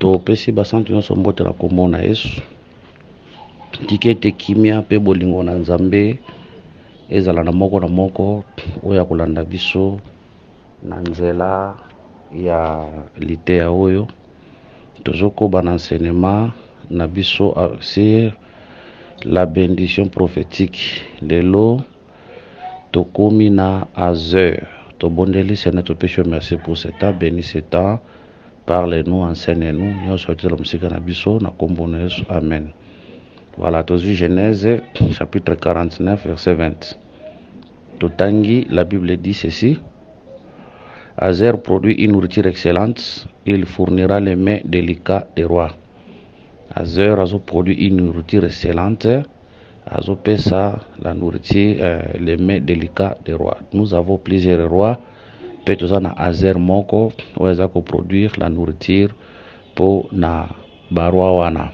to pesi basantu nyonso mbote na kombo na Yesu tikete kimia pe bolingo na Nzambe ezala na moko oyo ya kolanda biso na nzela ya litea oyo tozokoba na enseignement na biso sur la bénédiction prophétique lelo tokomi na Azer tobondeli Seigneur topeshe merci pour ce temps, béni ce temps, parle-nous, enseigne-nous, nous sortir la musique na biso na kombo na Yesu, amen. Voilà, tozu Genèse chapitre 49 verset 20. Totangi, la Bible dit ceci: Azer produit une nourriture excellente, il fournira les mets délicats des rois. Azer a produit une nourriture excellente, a pesa la nourriture, les mets délicats des rois. Nous avons plusieurs rois, peut-être na Azer moko, où ils ont produire la nourriture pour na barwa wana.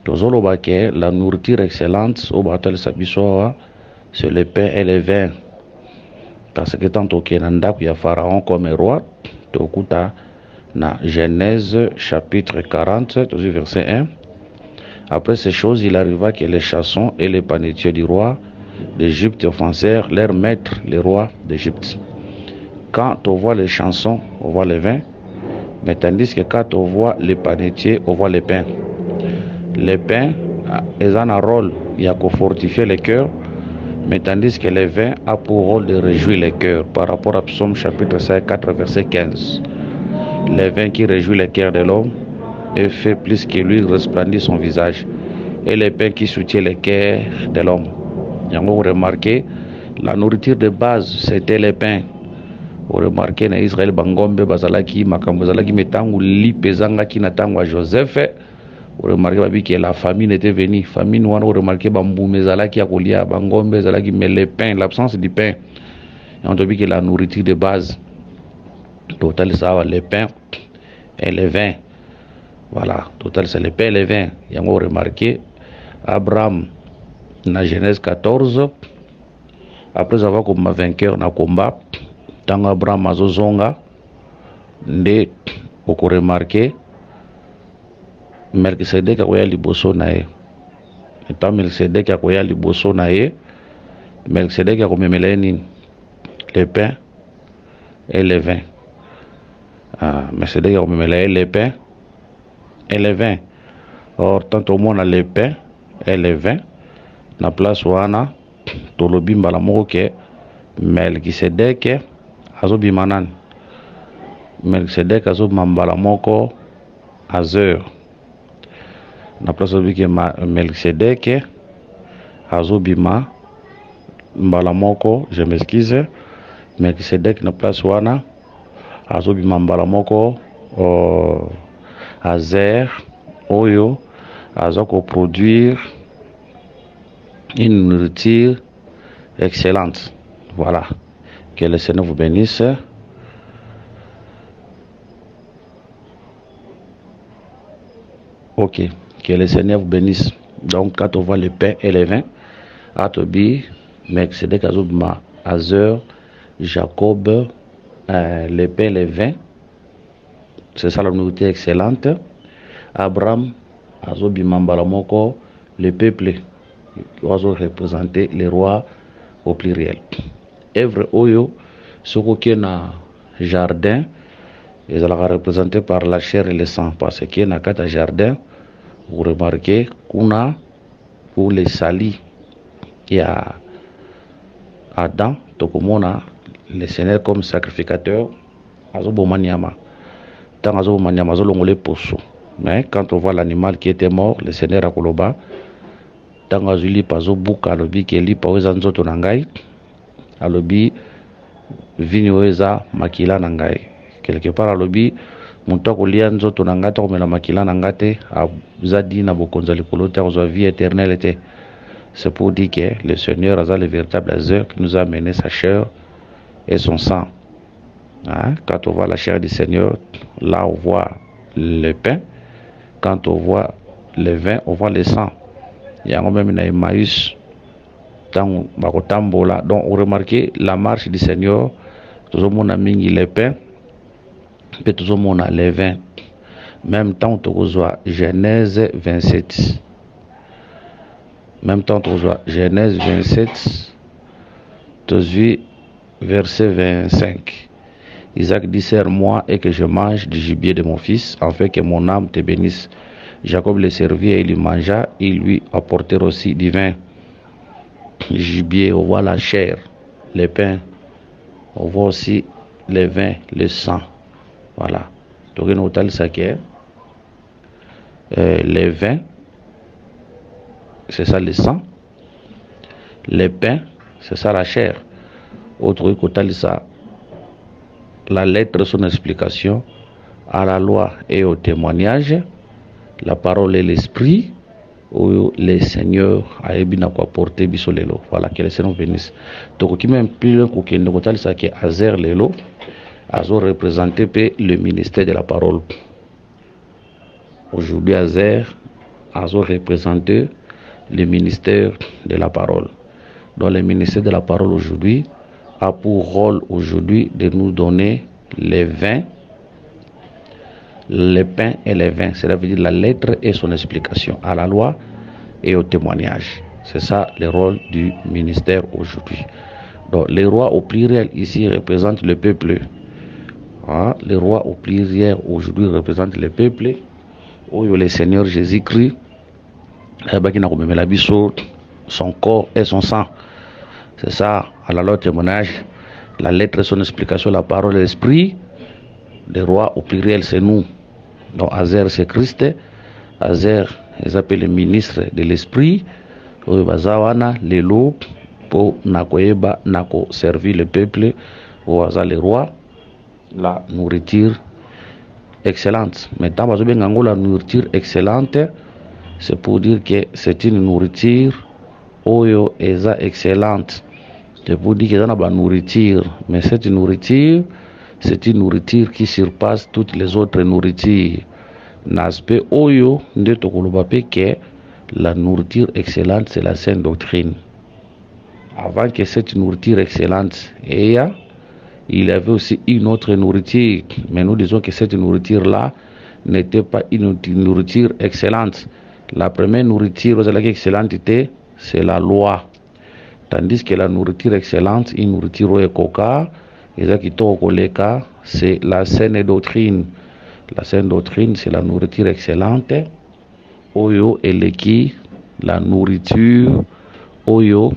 Tozolo bake la nourriture excellente au batel sabisoa, c'est le pain et le vin. Parce que tant que nanda ya pharaon comme roi, tokuta na Genèse chapitre 40, verset 1. Après ces choses, il arriva que les chassons et les panetiers du roi d'Égypte offensèrent leur maître, les rois d'Égypte. Quand on voit les chansons, on voit les vins, mais tandis que quand on voit les panetiers, on voit les pains. Les pains, ils ont un rôle, il y a qu'à fortifier les cœurs, mais tandis que les vins ont pour rôle de réjouir les cœurs, par rapport à Psaume chapitre 54, verset 15. Les vins qui réjouissent les cœurs de l'homme et fait plus que lui resplendit son visage, et les pains qui soutiennent les cœurs de l'homme. Vous remarquez, la nourriture de base, c'était les pains. Vous remarquez, dans Israël, Bangombe, Bazalaki, Makambozalaki, Metangu, Li, Pezanga, Kinatangu, à Joseph. Vous remarquez que la famine était venue. Famine, vous remarquez, Bambou, Mezalaki, Akolia, Bangombe, Zalaki, mais les pains, l'absence du pain. Et on dit que la nourriture de base, total, ça va, les pains et les vins. Voilà, total, c'est les pains et les vins. Et on remarqué, Abraham, dans Genèse 14, après avoir comme vainqueur dans le combat, tant Abraham a zonga, nde oko remarqué, Melkisedek a koya liboso na ye. Etant Melkisedek a koya liboso na ye, Melkisedek a komemela nini? Les pains et les vins. Melkisedek a komemela les pains et les vins. Or, tant au monde a les pains et les vins, na place wana, tolobi mbala moko ke Melkisedek azo bimanan. Melkisedek azo mambala moko Azer. Na place obi ke Melkisedek azo bima mbala moko, je m'excuse, Melkisedek na place wana azo bima mbala moko Azer oyo azo ko produire une nourriture excellente. Voilà. Que le Seigneur vous bénisse. Ok. Que le Seigneur vous bénisse. Donc, quand on voit les pains et les vins, Atobi, Melkisedek, Azobma, Azer, Jacob, les pains et les vins, c'est ça la nourriture excellente. Abraham, Azobima Mbalamoko, le peuple, qui va représenter les rois au pluriel. Èvre Oyo, ce qui est dans le jardin, ils sont représentés par la chair et le sang. Parce qu'il y a un jardin, vous remarquez qu'on a pour les salis, il y a Adam, Tokomona, le Seigneur comme sacrificateur, Azobomaniama. Tant Azobomaniama, Azolongole Poso. Mais quand on voit l'animal qui était mort, le Seigneur a Koloba, tant Azuli Pazobuka, Alobi, Keli, Paozanzoto Nangai, Alobi, Vinyoeza, Makila Nangai. Quelque part, Alobi, Montako Lianzoto Nangata, comme la Makila Nangate, a Zadi Nabokonzali Polote, a vie éternelle. C'est pour dire que le Seigneur a le véritable Azer qui nous a amené sa chair et son sang. Hein? Quand on voit la chair du Seigneur, là on voit le pain. Quand on voit le vin, on voit le sang. Il y a même une Emmaüs. Donc, on remarque la marche du Seigneur. Tout le monde a mis les pains, et tout le monde a les vins. même temps tokozwa Genèse 27. Même temps tokozwa Genèse 27 tozwi verset 25. Isaac dit, serre-moi et que je mange du gibier de mon fils, afin que mon âme te bénisse. Jacob le servit et il lui mangea, ils lui apportèrent aussi du vin. Gibier, on voit la chair, les pains, on voit aussi les vins, le sang. Voilà. Donc, on a les vins, c'est ça le sang. Les pains, c'est ça la chair. Autre côté, ça, la lettre, son explication, à la loi et au témoignage, la parole et l'esprit, où le Seigneur a bien apporté bisolelo. Voilà, que le Seigneur bénisse. Donc, qui même plus loin que le côté, ça qui est Azer Lelo, Azo représenté le ministère de la parole. Aujourd'hui, Azer, Azo représenté le ministère de la parole. Donc, le ministère de la parole aujourd'hui a pour rôle aujourd'hui de nous donner les vins, les pains et les vins. Cela veut dire la lettre et son explication à la loi et au témoignage. C'est ça le rôle du ministère aujourd'hui. Donc, les rois au pluriel ici représentent le peuple. Hein? Les rois au pluriel aujourd'hui représentent le peuple. Où le Seigneur Jésus-Christ, son corps et son sang. C'est ça, à la loi témoignage, la lettre, son explication, la parole, l'esprit. Les rois au pluriel, c'est nous. Donc, Azer, c'est Christ. Azer, ils appellent le ministre de l'esprit. Bazawana, les lots, pour Nakoeba, Nako servir le peuple, ou les rois, la nourriture excellente. Maintenant, la nourriture excellente, c'est pour dire que c'est une nourriture oyo eza excellente. C'est pour dire qu'il y a une nourriture, mais cette nourriture, c'est une nourriture qui surpasse toutes les autres nourritures. L'aspect oyo de Tokolobape que la nourriture excellente, c'est la sainte doctrine. Avant que cette nourriture excellente ait, il y avait aussi une autre nourriture, mais nous disons que cette nourriture-là n'était pas une nourriture excellente. La première nourriture excellente était, c'est la loi. Tandis que la nourriture excellente, une nourriture au coca, c'est la saine doctrine. La saine doctrine, c'est la nourriture excellente. Oyo eleki, la nourriture, oyo,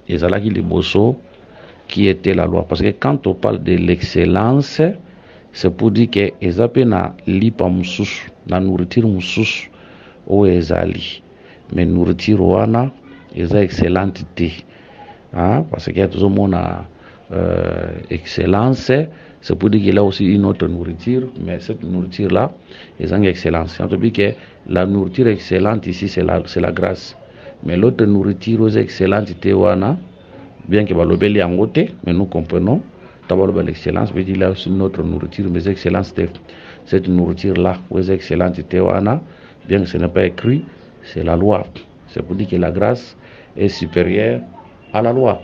et zalaki le bosso, qui était la loi. Parce que quand on parle de l'excellence, c'est pour dire que ezapena lipa mususu, la nourriture mususu, o ezali. Mais nourriture wana, eza excellente te. Hein? Parce qu'il y a toujours mon excellence, c'est pour dire qu'il y a aussi une autre nourriture, mais cette nourriture-là, est une excellence. On dit que la nourriture excellente ici, c'est la grâce. Mais l'autre nourriture excellente, te wana, bien que balobeli en côté, mais nous comprenons, d'abord l'excellence, veut dire là aussi une autre nourriture, mais l'excellence, cette nourriture-là, est excellente, te wana, bien que ce n'est pas écrit, c'est la loi. C'est pour dire que la grâce est supérieure à la loi.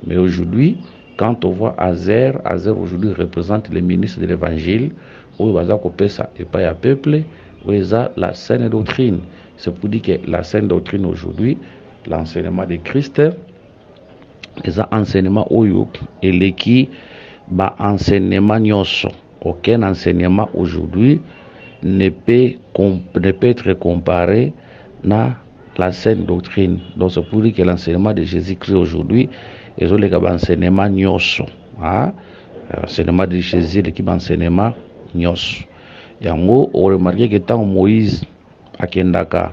Mais aujourd'hui, quand on voit Azer aujourd'hui représente les ministres de l'évangile, où il va y ça et pas un peuple, où il y a la saine doctrine. C'est pour dire que la saine doctrine aujourd'hui, l'enseignement de Christ, les enseignements où il qui ba enseignement nyoso. Aucun enseignement aujourd'hui ne peut être comparé à la saine doctrine. Donc c'est pour dire que l'enseignement de Jésus-Christ aujourd'hui est un enseignement nyoso. L'enseignement de Jésus est un enseignement nyoso. Et en gros, on remarque que tant Moïse a kendaka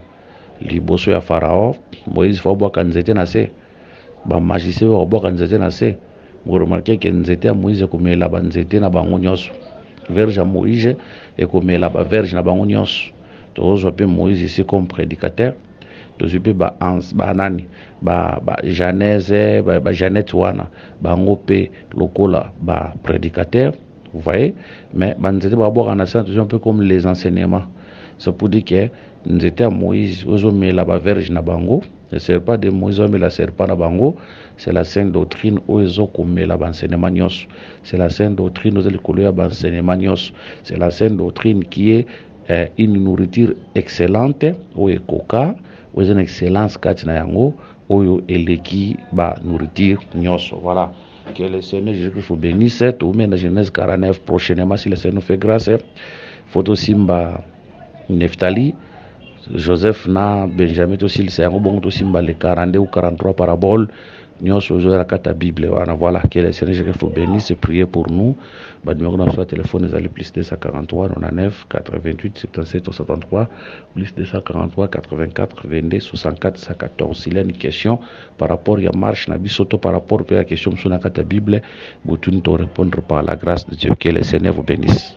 liboso ya Pharaon, Moïse faut boire kanzete na se. Ba magicien va boire kanzete na se. On remarque que nzete ya Moïse komela banzete na bango nyoso. Verge à Moïse et komela ba verge na bango nyoso. Tous on Moïse ici comme prédicateur. Tous on ba nani ba Janèse ba Jeannette wana bango pe lokola ba prédicateur. Vous voyez, mais banzete ba boire na se un peu comme les enseignements. C'est pour dire que nous étions à Moïse, nous avons mis la verge na bango. Ce n'est pas de Moïse, mais la serpent na bango. C'est la sainte doctrine où ils ont mis la enseignement. C'est la sainte doctrine où ils ont mis la enseignement. C'est la sainte doctrine qui est une nourriture excellente oyo ekoka oyo eza na excellence kati na yango oyo eleki ba nourriture nyonso. Voilà, que le Seigneur Jésus vous bénisse. Tout dans Genèse 49 prochainement si le Seigneur nous fait grâce. Photo simba Neftali, Joseph na Benjamin aussi le Seigneur bon to simba les 42 ou 43 paraboles nyonso ozo la kata Bible wana. Voilà, que le Seigneur Jésus vous bénisse et priez pour nous. Ba numéro dans notre téléphone est plus 243 99 88 77 63 plus 243 84 22 64 114. S'il y a une question par rapport à la marche na bisoto par rapport à la question sur la kata Bible, vous pouvez répondre par la grâce de Dieu. Que le Seigneur vous bénisse.